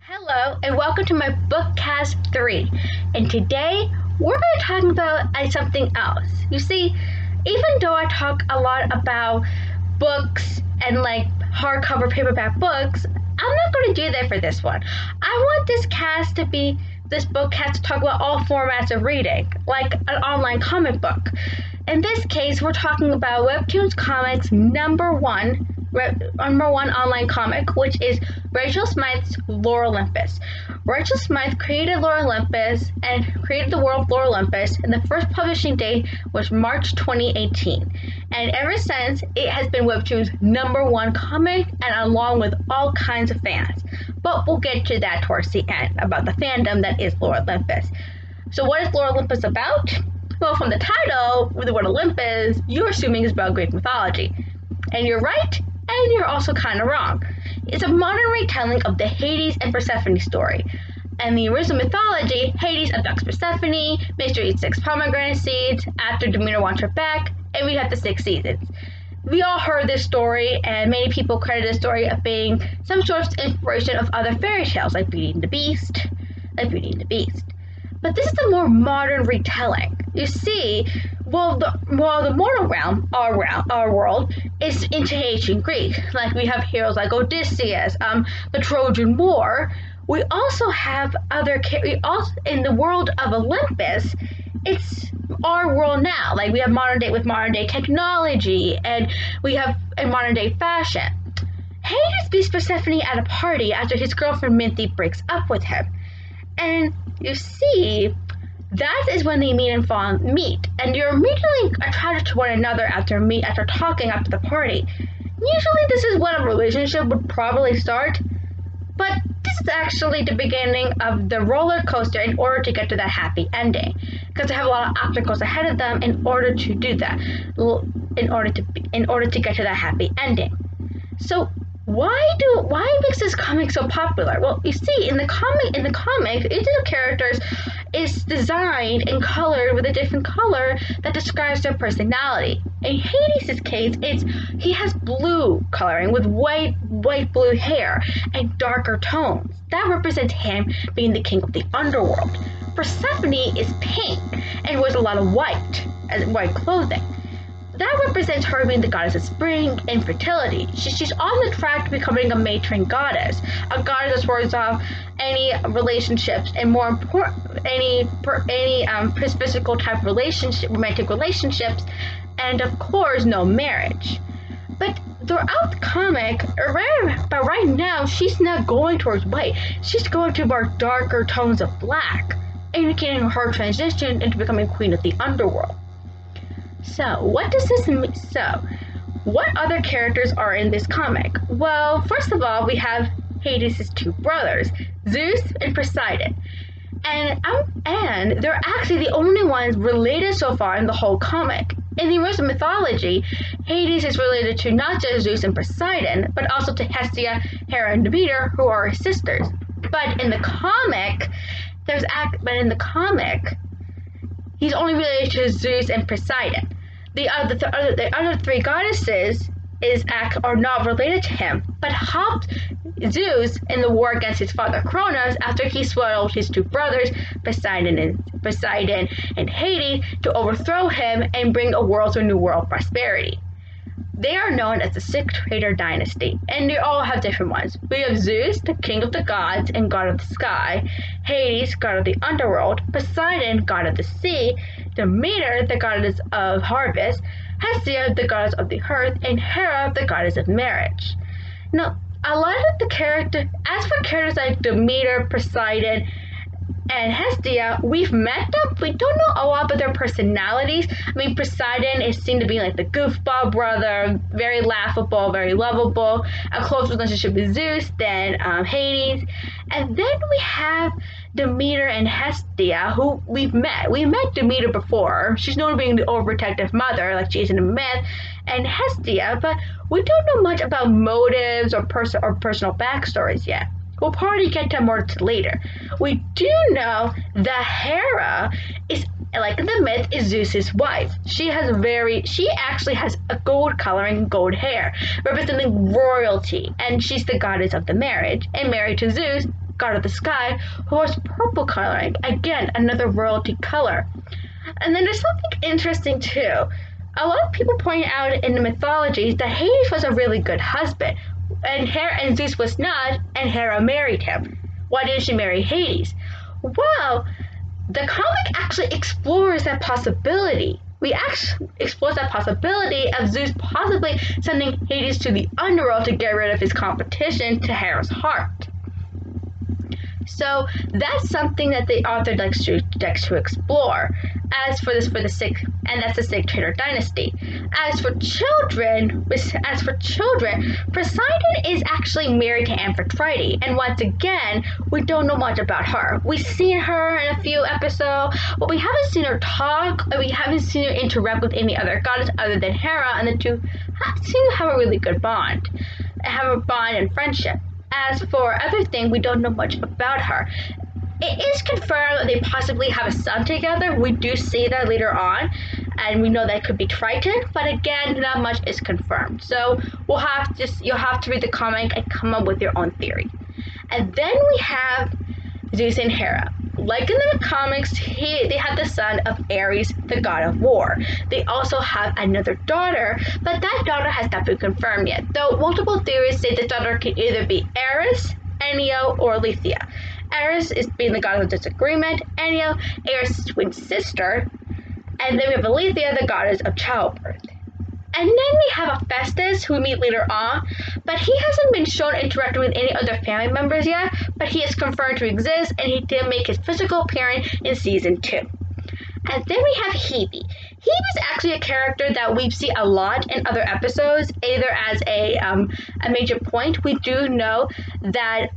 Hello, and welcome to my Bookcast 3. And today, we're going to talk about something else. You see, even though I talk a lot about books and hardcover paperback books, I'm not going to do that for this one. I want this bookcast to talk about all formats of reading, like an online comic book. In this case, we're talking about Webtoons Comics number one online comic, which is Rachel Smythe's Lore Olympus. Rachel Smythe created Lore Olympus and created the world of Lore Olympus, and the first publishing date was March 2018. And ever since, it has been Webtoons number one comic, and along with all kinds of fans. But we'll get to that towards the end, about the fandom that is Lore Olympus. So what is Lore Olympus about? Well, from the title, with the word Olympus, you're assuming it's about Greek mythology. And you're right, and you're also kind of wrong. It's a modern retelling of the Hades and Persephone story. And the original mythology, Hades abducts Persephone, makes her eat 6 pomegranate seeds after Demeter wants her back, and we have the 6 seasons. We all heard this story, and many people credit this story of being some sort of inspiration of other fairy tales, like Beauty and the Beast. But this is a more modern retelling. You see, while the mortal realm, our world, is into ancient Greek, like we have heroes like Odysseus, the Trojan War, we also have in the world of Olympus, it's our world now. Like we have modern day technology, and we have a modern day fashion. Hades meets Persephone at a party after his girlfriend Minthe breaks up with him. And you see, that is when they meet, and you're immediately attracted to one another after talking after the party. Usually this is when a relationship would probably start, but this is actually the beginning of the roller coaster in order to get to that happy ending, because they have a lot of obstacles ahead of them in order to do that, in order to get to that happy ending. So why makes this comic so popular? Well, you see, in the comic, each of the characters is designed and colored with a different color that describes their personality. In Hades' case, he has blue coloring with white blue hair and darker tones. That represents him being the king of the underworld. Persephone is pink and wears a lot of white clothing. That represents her being the goddess of spring and fertility. She's on the track to becoming a matron goddess, a goddess that swords off any relationships, and more important, any physical type romantic relationships, and of course, no marriage. But throughout the comic, right now, she's not going towards white. She's going to more darker tones of black, indicating her transition into becoming queen of the underworld. So, what does this mean? So, what other characters are in this comic? Well, first of all, we have Hades' 2 brothers, Zeus and Poseidon. And they're actually the only ones related so far in the whole comic. In the original mythology, Hades is related to not just Zeus and Poseidon, but also to Hestia, Hera, and Demeter, who are his sisters. But in the comic, he's only related to Zeus and Poseidon. The other 3 goddesses are not related to him, but helped Zeus in the war against his father Kronos after he swallowed his 2 brothers, Poseidon and Hades, to overthrow him and bring a world to a new world prosperity. They are known as the 6th Trader Dynasty, and they all have different ones. We have Zeus, the king of the gods and god of the sky, Hades, god of the underworld, Poseidon, god of the sea, Demeter, the goddess of harvest, Hestia, the goddess of the earth, and Hera, the goddess of marriage. Now, a lot of the characters, as for characters like Demeter, Poseidon, and Hestia, we've met them. We don't know a lot about their personalities. I mean, Poseidon is seen to be like the goofball brother, very laughable, very lovable, a close relationship with Zeus than Hades. And then we have Demeter and Hestia, who we've met. We met Demeter before. She's known for being the overprotective mother, like she is in the myth, and Hestia, but we don't know much about motives or personal backstories yet. We'll probably get to more later. We do know that Hera is, like in the myth, is Zeus's wife. She actually has a gold coloring, gold hair, representing royalty, and she's the goddess of the marriage, and married to Zeus, god of the sky, who wears purple coloring. Again, another royalty color. And then there's something interesting too. A lot of people point out in the mythologies that Hades was a really good husband, and Zeus was not, and Hera married him. Why didn't she marry Hades? Well, the comic actually explores that possibility. We actually explores that possibility of Zeus possibly sending Hades to the underworld to get rid of his competition to Hera's heart. So that's something that the author likes to explore. As for the sixth, and that's the sixth Traitor dynasty. As for children, Poseidon is actually married to Amphitrite, and once again, we don't know much about her. We've seen her in a few episodes, but we haven't seen her talk, and we haven't seen her interact with any other goddess other than Hera, and the two seem to have a really good bond, and friendship. As for other things, we don't know much about her. It is confirmed that they possibly have a son together. We do see that later on, and we know that could be Triton, but again, not much is confirmed. So you'll have to read the comic and come up with your own theory. And then we have Zeus and Hera. Like in the comics, they have the son of Ares, the god of war. They also have another daughter, but that daughter has not been confirmed yet, though multiple theories say the daughter could either be Ares, Enyo, or Alethea. Ares is being the god of disagreement, Enyo, Ares' twin sister, and then we have Alethea, the goddess of childbirth. And then we have Hephaestus, who we meet later on, but he hasn't been shown interacting with any other family members yet, but he is confirmed to exist, and he did make his physical appearance in season 2. And then we have Hebe. Hebe is actually a character that we see a lot in other episodes, either as a major point. We do know that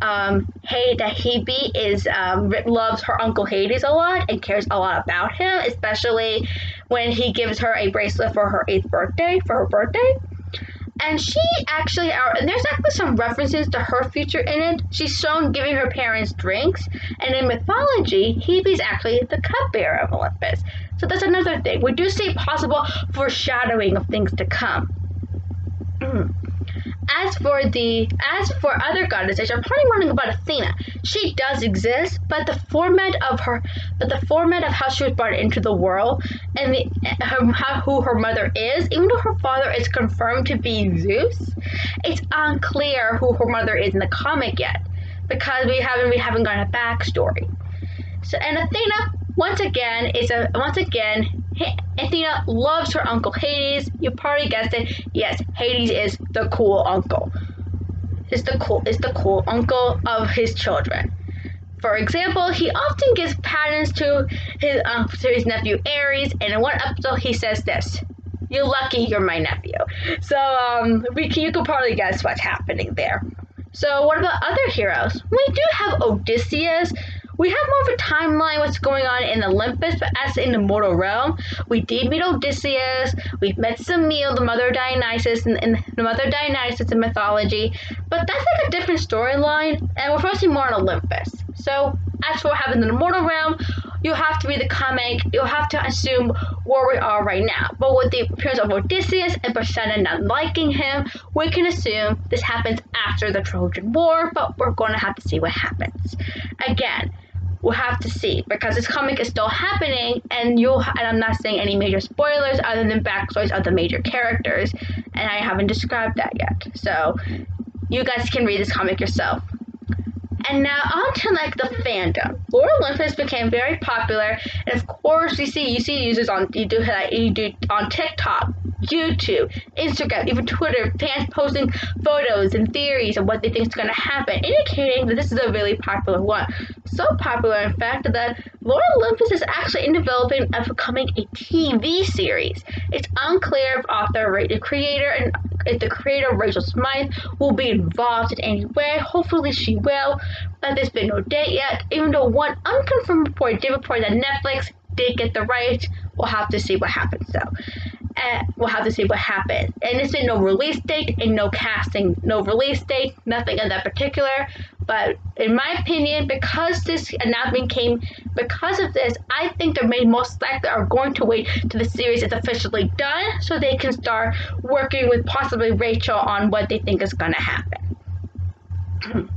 Hebe loves her uncle Hades a lot and cares a lot about him, especially when he gives her a bracelet for her 8th birthday, And there's actually some references to her future in it. She's shown giving her parents drinks, and in mythology, Hebe's actually the cupbearer of Olympus. So that's another thing. We do see possible foreshadowing of things to come. As for other goddesses, you're probably wondering about Athena. She does exist, but the format of how she was brought into the world and who her mother is, even though her father is confirmed to be Zeus, it's unclear who her mother is in the comic yet, because we haven't gotten a backstory. So, and Athena, once again, Athena loves her uncle Hades. You probably guessed it. Yes, Hades is the cool uncle. Is the cool uncle of his children. For example, he often gives patterns to his nephew Ares, and in one episode he says this: "You're lucky you're my nephew." So you could probably guess what's happening there. So what about other heroes? We do have Odysseus. We have more of a timeline what's going on in Olympus, but as in the mortal realm, we did meet Odysseus, we met Semele, the mother of Dionysus, in mythology, but that's like a different storyline, and we're focusing more on Olympus. So, as for what happens in the mortal realm, you'll have to read the comic, you'll have to assume where we are right now. But with the appearance of Odysseus and Poseidon not liking him, we can assume this happens after the Trojan War, but we're going to have to see what happens. Again, we'll have to see, because this comic is still happening, and I'm not saying any major spoilers other than backstories of the major characters, and I haven't described that yet. So you guys can read this comic yourself. And now on to the fandom. Lord Olympus became very popular, and of course you see users on TikTok, YouTube, Instagram, even Twitter, fans posting photos and theories of what they think is going to happen, indicating that this is a really popular one. So popular, in fact, that Lord Olympus is actually in development of becoming a TV series. It's unclear if the creator Rachel Smythe will be involved in any way. Hopefully she will, but there's been no date yet, even though one unconfirmed report did report that Netflix did get the rights. We'll have to see what happens though. And there's been no release date and no casting, no release date, nothing of that particular. But in my opinion, because this announcement came because of this, I think they most likely are going to wait till the series is officially done so they can start working with possibly Rachel on what they think is going to happen.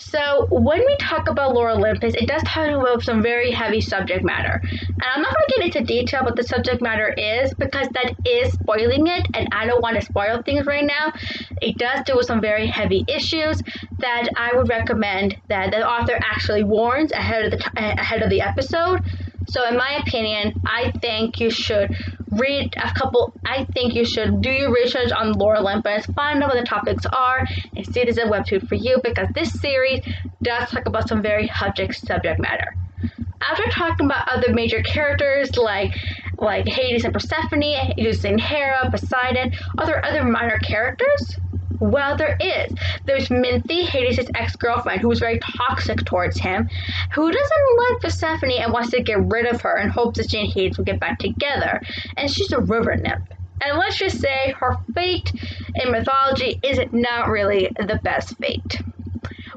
So when we talk about Lore Olympus, it does talk about some very heavy subject matter. And I'm not going to get into detail what the subject matter is because that is spoiling it, and I don't want to spoil things right now. It does deal with some very heavy issues that I would recommend that the author actually warns ahead of the episode. So in my opinion, I think you should read I think you should do your research on Lore Olympus, find out what the topics are, and see if there's a webtoon for you, because this series does talk about some very subject matter. After talking about other major characters like Hades and Persephone, Zeus and Hera, Poseidon, are there other minor characters? Well, there is. There's Minthy, Hades' ex-girlfriend, who is very toxic towards him, who doesn't like Persephone and wants to get rid of her in hopes that she and Hades will get back together. And she's a river nymph. And let's just say her fate in mythology is not really the best fate.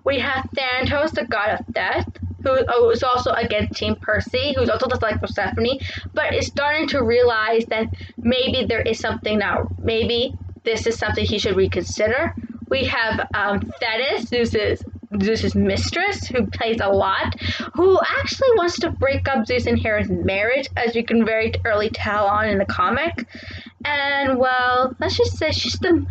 We have Thanatos, the god of death, who is also against Team Percy, who's also just like Persephone, but is starting to realize that maybe there is something now. Maybe this is something he should reconsider. We have Thetis, Zeus's mistress, who plays a lot, who actually wants to break up Zeus and Hera's marriage, as you can very early tell on in the comic. And well, let's just say she's the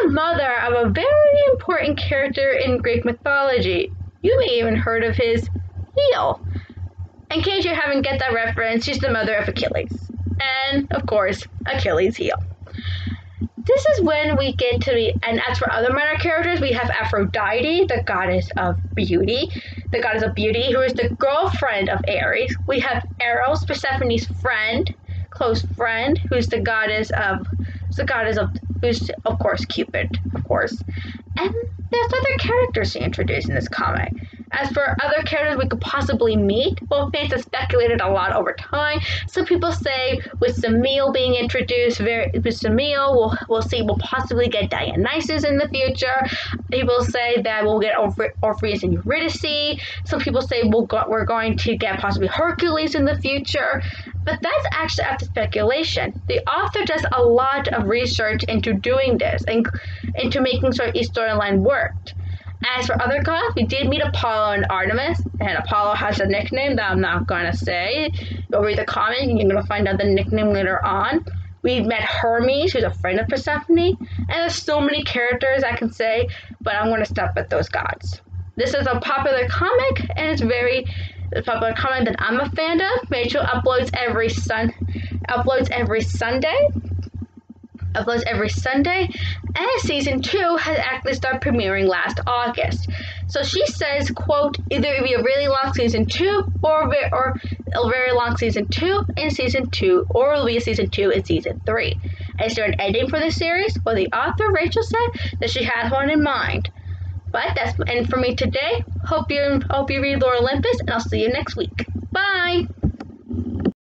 mother of a very important character in Greek mythology. You may even heard of his heel. In case you haven't get that reference, she's the mother of Achilles. And of course, Achilles' heel. This is when we get to and as for other minor characters, we have Aphrodite, the goddess of beauty, who is the girlfriend of Ares. We have Eros, Persephone's close friend, who's of course Cupid, of course. And there's other characters she introduced in this comic. As for other characters we could possibly meet, well, fans have speculated a lot over time. Some people say with Semele being introduced, we'll possibly get Dionysus in the future. People say that we'll get Orpheus and Eurydice. Some people say we're going to get possibly Hercules in the future. But that's actually after speculation. The author does a lot of research into doing this and into making sure each storyline worked. As for other gods, we did meet Apollo and Artemis, and Apollo has a nickname that I'm not going to say. You'll read the comic and you're going to find out the nickname later on. We met Hermes, who's a friend of Persephone, and there's so many characters I can say, but I'm going to stop at those gods. This is a popular comic, and it's a popular comic that I'm a fan of. Rachel uploads every Sunday, and season 2 has actually started premiering last August. So she says, quote, either it'll be a really long season 2 or a very long season 2 in season 2, or it'll be a season 2 in season 3. Is there an ending for the series? Well, the author, Rachel, said that she has one in mind. But that's the end for me today. Hope you read Lore Olympus, and I'll see you next week. Bye!